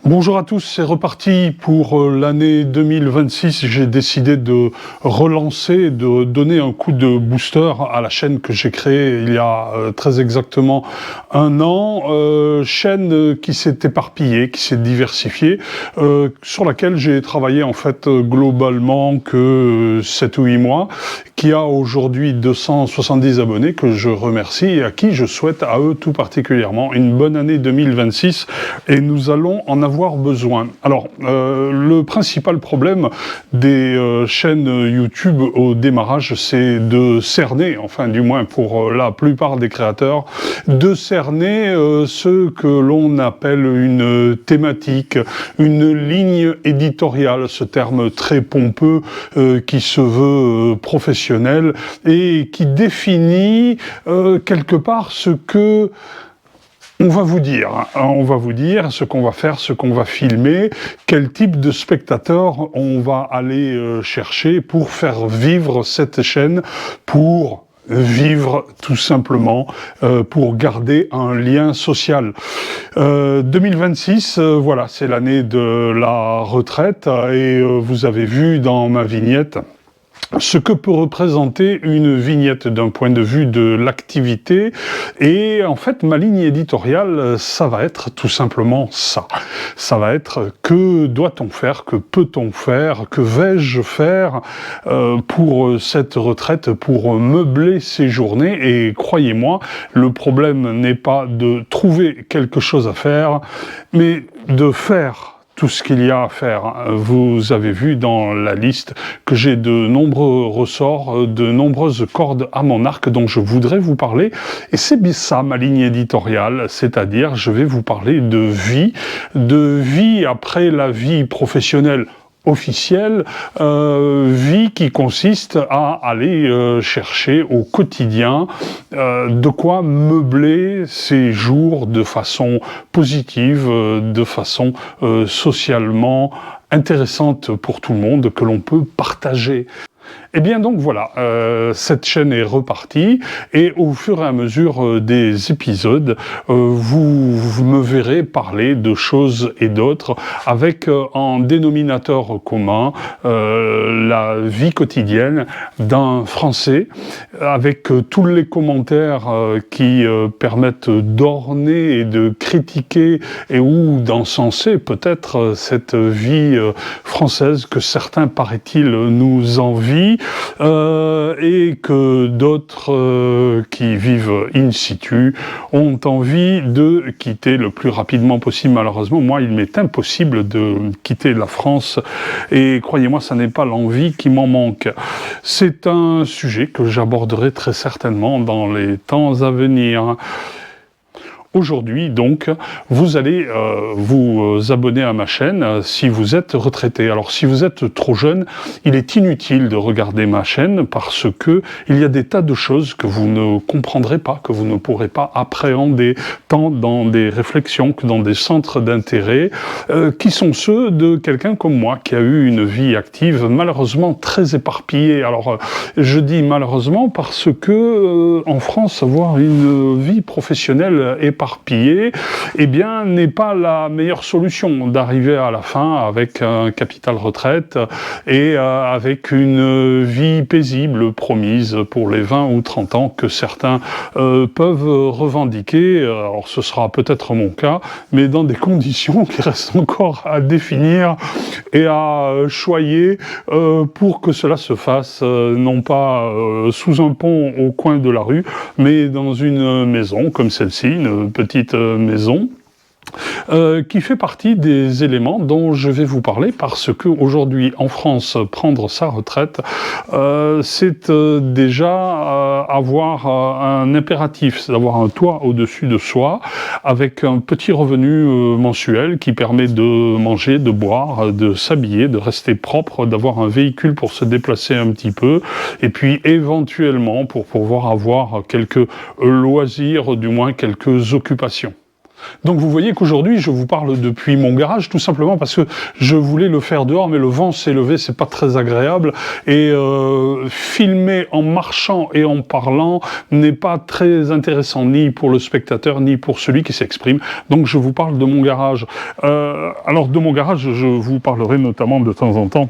Bonjour à tous, c'est reparti pour l'année 2026. J'ai décidé de relancer, de donner un coup de booster à la chaîne que j'ai créée il y a très exactement un an. Chaîne qui s'est éparpillée, qui s'est diversifiée, sur laquelle j'ai travaillé en fait globalement que 7 ou 8 mois, qui a aujourd'hui 270 abonnés que je remercie et à qui je souhaite à eux tout particulièrement une bonne année 2026 et nous allons en avoir besoin. Alors, le principal problème des chaînes YouTube au démarrage, c'est de cerner, enfin du moins pour la plupart des créateurs, de cerner ce que l'on appelle une thématique, une ligne éditoriale, ce terme très pompeux qui se veut professionnel et qui définit quelque part ce que on va vous dire ce qu'on va faire, ce qu'on va filmer, quel type de spectateurs on va aller chercher pour faire vivre cette chaîne, pour vivre tout simplement, pour garder un lien social. 2026, voilà, c'est l'année de la retraite et vous avez vu dans ma vignette ce que peut représenter une vignette d'un point de vue de l'activité. Et en fait, ma ligne éditoriale, ça va être tout simplement ça. Ça va être que doit-on faire, que peut-on faire, que vais-je faire pour cette retraite, pour meubler ces journées. Et croyez-moi, le problème n'est pas de trouver quelque chose à faire, mais de faire tout ce qu'il y a à faire. Vous avez vu dans la liste que j'ai de nombreux ressorts, de nombreuses cordes à mon arc dont je voudrais vous parler. Et c'est bien ça ma ligne éditoriale, c'est-à-dire je vais vous parler de vie après la vie professionnelle officielle, vie qui consiste à aller chercher au quotidien de quoi meubler ses jours de façon positive, de façon socialement intéressante pour tout le monde, que l'on peut partager. Et bien donc voilà, cette chaîne est repartie et au fur et à mesure des épisodes, vous me verrez parler de choses et d'autres avec en dénominateur commun la vie quotidienne d'un Français avec tous les commentaires qui permettent d'orner et de critiquer et ou d'encenser peut-être cette vie française que certains, paraît-il, nous envient. Et que d'autres qui vivent in situ ont envie de quitter le plus rapidement possible. Malheureusement, moi, il m'est impossible de quitter la France et croyez-moi, ça n'est pas l'envie qui m'en manque. C'est un sujet que j'aborderai très certainement dans les temps à venir. Aujourd'hui, donc, vous allez vous abonner à ma chaîne si vous êtes retraité. Alors, si vous êtes trop jeune, il est inutile de regarder ma chaîne parce que il y a des tas de choses que vous ne comprendrez pas, que vous ne pourrez pas appréhender, tant dans des réflexions que dans des centres d'intérêt, qui sont ceux de quelqu'un comme moi, qui a eu une vie active malheureusement très éparpillée. Alors, je dis malheureusement parce que en France, avoir une vie professionnelle éparpillée, eh bien, n'est pas la meilleure solution d'arriver à la fin avec un capital retraite et avec une vie paisible promise pour les 20 ou 30 ans que certains peuvent revendiquer. Alors, ce sera peut-être mon cas, mais dans des conditions qui restent encore à définir et à choyer pour que cela se fasse, non pas sous un pont au coin de la rue, mais dans une maison comme celle-ci, une petite maison, qui fait partie des éléments dont je vais vous parler parce que aujourd'hui en France, prendre sa retraite, c'est déjà avoir un impératif, c'est d'avoir un toit au-dessus de soi, avec un petit revenu mensuel qui permet de manger, de boire, de s'habiller, de rester propre, d'avoir un véhicule pour se déplacer un petit peu, et puis éventuellement pour pouvoir avoir quelques loisirs, du moins quelques occupations. Donc vous voyez qu'aujourd'hui, je vous parle depuis mon garage, tout simplement parce que je voulais le faire dehors, mais le vent s'est levé, c'est pas très agréable, et filmer en marchant et en parlant n'est pas très intéressant, ni pour le spectateur, ni pour celui qui s'exprime. Donc je vous parle de mon garage. Alors de mon garage, je vous parlerai notamment de temps en temps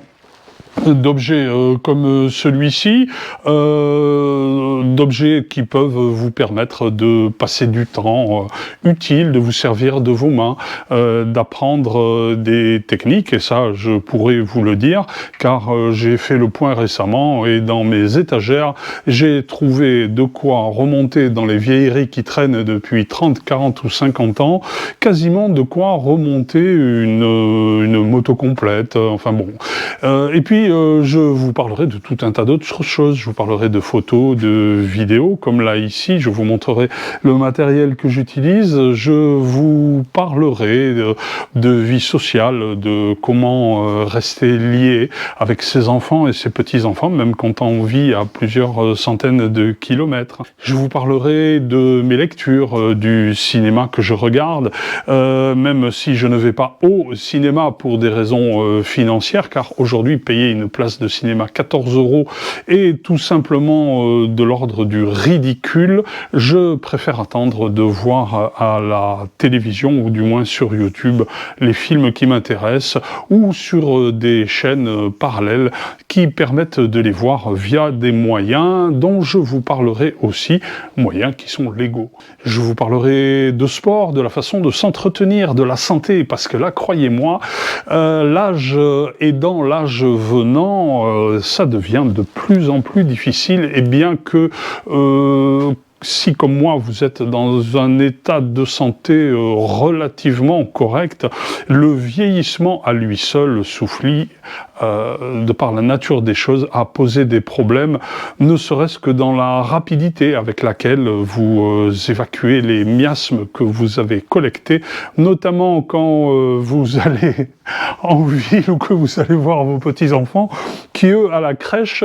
d'objets comme celui-ci, d'objets qui peuvent vous permettre de passer du temps utile, de vous servir de vos mains, d'apprendre des techniques, et ça je pourrais vous le dire, car j'ai fait le point récemment, et dans mes étagères, j'ai trouvé de quoi remonter dans les vieilleries qui traînent depuis 30, 40 ou 50 ans, quasiment de quoi remonter une moto complète, enfin bon. Et puis je vous parlerai de tout un tas d'autres choses. Je vous parlerai de photos, de vidéos, comme là ici, je vous montrerai le matériel que j'utilise. Je vous parlerai de vie sociale, de comment rester lié avec ses enfants et ses petits-enfants, même quand on vit à plusieurs centaines de kilomètres. Je vous parlerai de mes lectures, du cinéma que je regarde, même si je ne vais pas au cinéma pour des raisons financières, car aujourd'hui, payer une place de cinéma 14 € est tout simplement de l'ordre du ridicule. Je préfère attendre de voir à la télévision, ou du moins sur YouTube, les films qui m'intéressent, ou sur des chaînes parallèles qui permettent de les voir via des moyens dont je vous parlerai aussi, moyens qui sont légaux. Je vous parlerai de sport, de la façon de s'entretenir, de la santé, parce que là, croyez-moi, l'âge aidant, l'âge venant, ça devient de plus en plus difficile, et bien que si, comme moi, vous êtes dans un état de santé relativement correct, le vieillissement à lui seul souffle, de par la nature des choses, à poser des problèmes, ne serait-ce que dans la rapidité avec laquelle vous évacuez les miasmes que vous avez collectés, notamment quand vous allez en ville ou que vous allez voir vos petits-enfants qui, eux, à la crèche,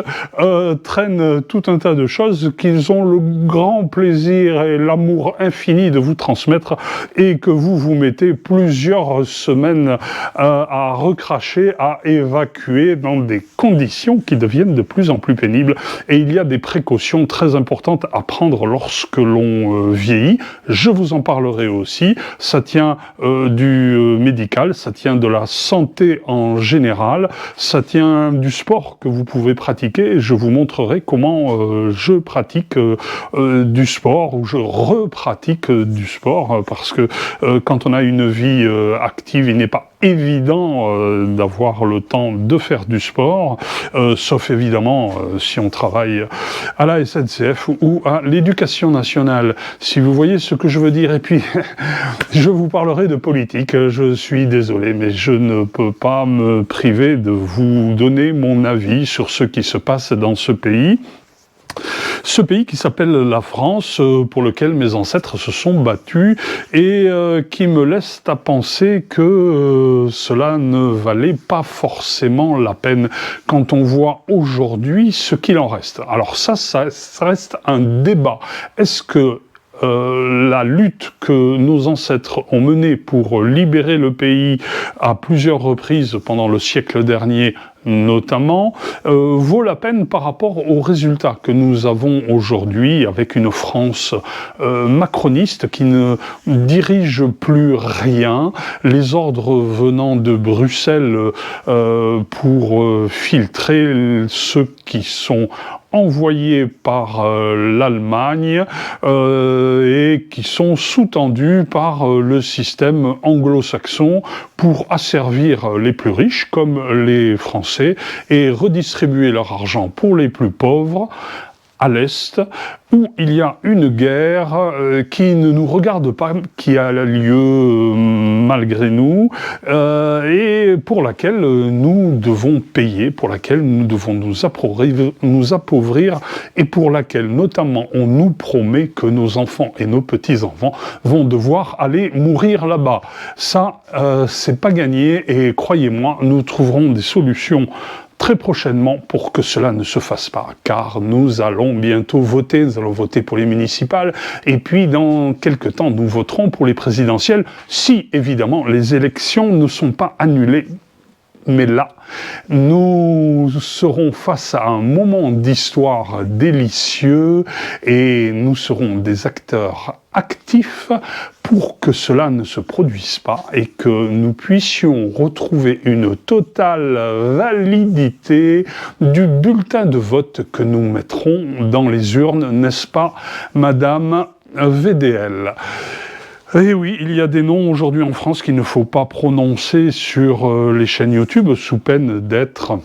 traînent tout un tas de choses qu'ils ont le grand plaisir et l'amour infini de vous transmettre, et que vous vous mettez plusieurs semaines à recracher, à évacuer dans des conditions qui deviennent de plus en plus pénibles. Et il y a des précautions très importantes à prendre lorsque l'on vieillit. Je vous en parlerai aussi. Ça tient du médical, ça tient de la santé en général, ça tient du sport que vous pouvez pratiquer. Je vous montrerai comment je pratique du sport, ou je repratique du sport, parce que quand on a une vie active, il n'est pas évident d'avoir le temps de faire du sport, sauf évidemment si on travaille à la SNCF ou à l'Éducation nationale, si vous voyez ce que je veux dire. Et puis, je vous parlerai de politique, je suis désolé, mais je ne peux pas me priver de vous donner mon avis sur ce qui se passe dans ce pays. Ce pays qui s'appelle la France, pour lequel mes ancêtres se sont battus, et qui me laisse à penser que cela ne valait pas forcément la peine quand on voit aujourd'hui ce qu'il en reste. Alors ça reste un débat. Est-ce que la lutte que nos ancêtres ont menée pour libérer le pays à plusieurs reprises pendant le siècle dernier notamment, vaut la peine par rapport aux résultats que nous avons aujourd'hui, avec une France macroniste qui ne dirige plus rien, les ordres venant de Bruxelles pour filtrer ceux qui sont envoyés par l'Allemagne et qui sont sous-tendus par le système anglo-saxon pour asservir les plus riches comme les Français et redistribuer leur argent pour les plus pauvres à l'Est, où il y a une guerre qui ne nous regarde pas, qui a lieu malgré nous, et pour laquelle nous devons payer, pour laquelle nous devons nous appauvrir, et pour laquelle notamment on nous promet que nos enfants et nos petits-enfants vont devoir aller mourir là-bas. Ça, c'est pas gagné, et croyez-moi, nous trouverons des solutions très prochainement pour que cela ne se fasse pas, car nous allons bientôt voter, nous allons voter pour les municipales, et puis dans quelques temps nous voterons pour les présidentielles, si évidemment les élections ne sont pas annulées. Mais là, nous serons face à un moment d'histoire délicieux et nous serons des acteurs actifs pour que cela ne se produise pas et que nous puissions retrouver une totale validité du bulletin de vote que nous mettrons dans les urnes, n'est-ce pas, Madame VDL ? Eh oui, il y a des noms aujourd'hui en France qu'il ne faut pas prononcer sur les chaînes YouTube sous peine d'être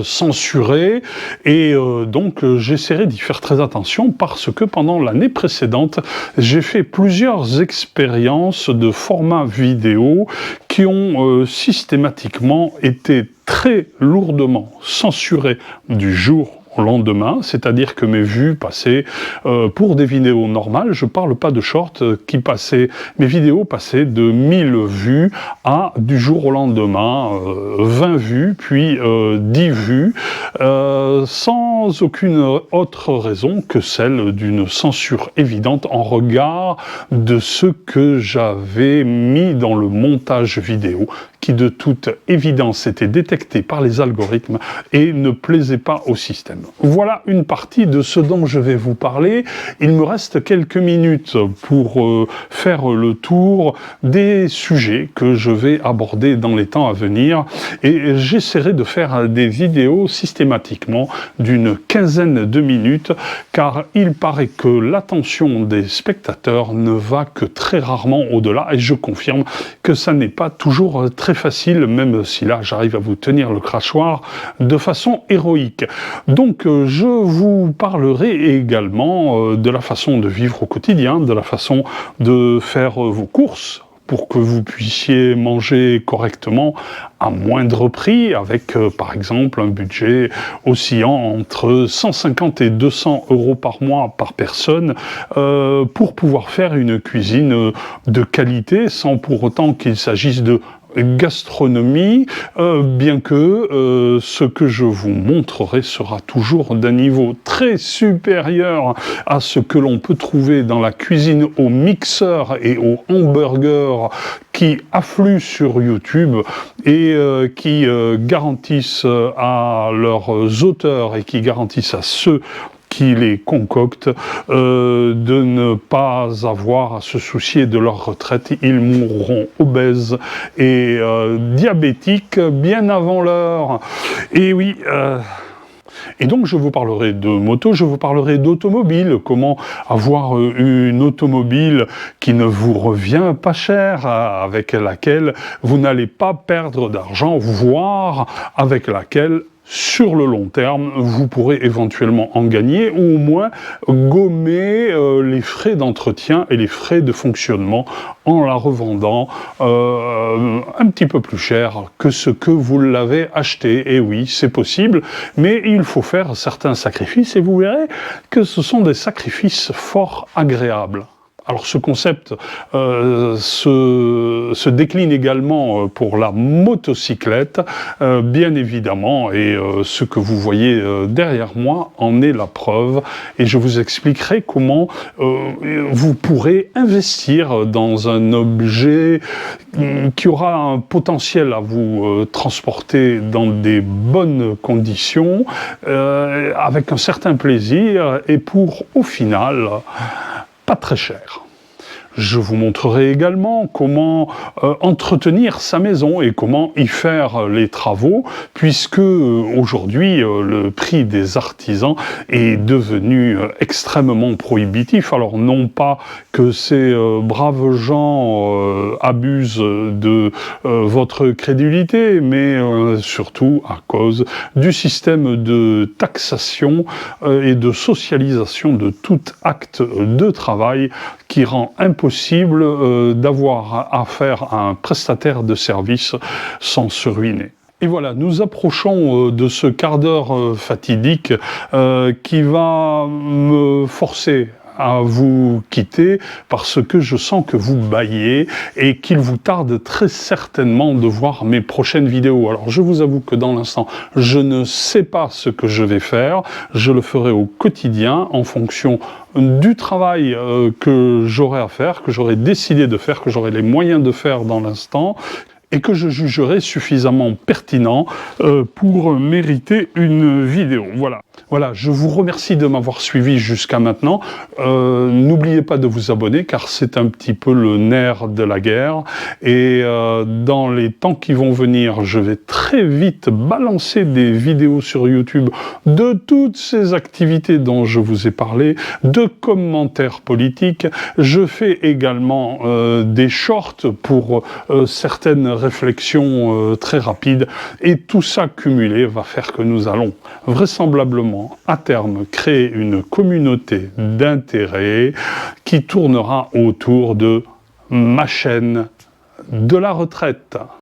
censurés et donc j'essaierai d'y faire très attention parce que pendant l'année précédente, j'ai fait plusieurs expériences de format vidéo qui ont systématiquement été très lourdement censurés du jour au lendemain, c'est-à-dire que mes vues passaient pour des vidéos normales, je parle pas de shorts qui passaient, mes vidéos passaient de 1000 vues à du jour au lendemain 20 vues, puis 10 vues, sans aucune autre raison que celle d'une censure évidente en regard de ce que j'avais mis dans le montage vidéo, qui de toute évidence était détecté par les algorithmes et ne plaisait pas au système. Voilà une partie de ce dont je vais vous parler. Il me reste quelques minutes pour faire le tour des sujets que je vais aborder dans les temps à venir et j'essaierai de faire des vidéos systématiquement d'une quinzaine de minutes car il paraît que l'attention des spectateurs ne va que très rarement au-delà et je confirme que ça n'est pas toujours très facile, même si là j'arrive à vous tenir le crachoir de façon héroïque. Donc je vous parlerai également de la façon de vivre au quotidien, de la façon de faire vos courses pour que vous puissiez manger correctement à moindre prix, avec par exemple un budget oscillant entre 150 et 200 € par mois par personne, pour pouvoir faire une cuisine de qualité sans pour autant qu'il s'agisse de gastronomie, bien que ce que je vous montrerai sera toujours d'un niveau très supérieur à ce que l'on peut trouver dans la cuisine au mixeur et au hamburger qui affluent sur YouTube et qui garantissent à leurs auteurs et qui garantissent à ceux qui les concoctent, de ne pas avoir à se soucier de leur retraite. Ils mourront obèses et diabétiques bien avant l'heure. Et oui... Et donc je vous parlerai de moto, je vous parlerai d'automobile, comment avoir une automobile qui ne vous revient pas cher, avec laquelle vous n'allez pas perdre d'argent, voire avec laquelle sur le long terme, vous pourrez éventuellement en gagner ou au moins gommer les frais d'entretien et les frais de fonctionnement en la revendant un petit peu plus cher que ce que vous l'avez acheté. Et oui, c'est possible, mais il faut faire certains sacrifices et vous verrez que ce sont des sacrifices fort agréables. Alors ce concept se décline également pour la motocyclette, bien évidemment, et ce que vous voyez derrière moi en est la preuve, et je vous expliquerai comment vous pourrez investir dans un objet qui aura un potentiel à vous transporter dans des bonnes conditions, avec un certain plaisir, et pour, au final, pas très cher. Je vous montrerai également comment entretenir sa maison et comment y faire les travaux, puisque aujourd'hui le prix des artisans est devenu extrêmement prohibitif. Alors non pas que ces braves gens abusent de votre crédulité, mais surtout à cause du système de taxation et de socialisation de tout acte de travail qui rend impossible d'avoir affaire à un prestataire de service sans se ruiner. Et voilà, nous approchons de ce quart d'heure fatidique qui va me forcer à vous quitter parce que je sens que vous bâillez et qu'il vous tarde très certainement de voir mes prochaines vidéos. Alors je vous avoue que dans l'instant, je ne sais pas ce que je vais faire. Je le ferai au quotidien en fonction du travail que j'aurai à faire, que j'aurai décidé de faire, que j'aurai les moyens de faire dans l'instant, et que je jugerai suffisamment pertinent pour mériter une vidéo. Voilà. Voilà, je vous remercie de m'avoir suivi jusqu'à maintenant. N'oubliez pas de vous abonner car c'est un petit peu le nerf de la guerre. Et dans les temps qui vont venir, je vais très vite balancer des vidéos sur YouTube de toutes ces activités dont je vous ai parlé, de commentaires politiques. Je fais également des shorts pour certaines réflexions très rapides. Et tout ça cumulé va faire que nous allons vraisemblablement à terme créer une communauté d'intérêt qui tournera autour de ma chaîne de la retraite.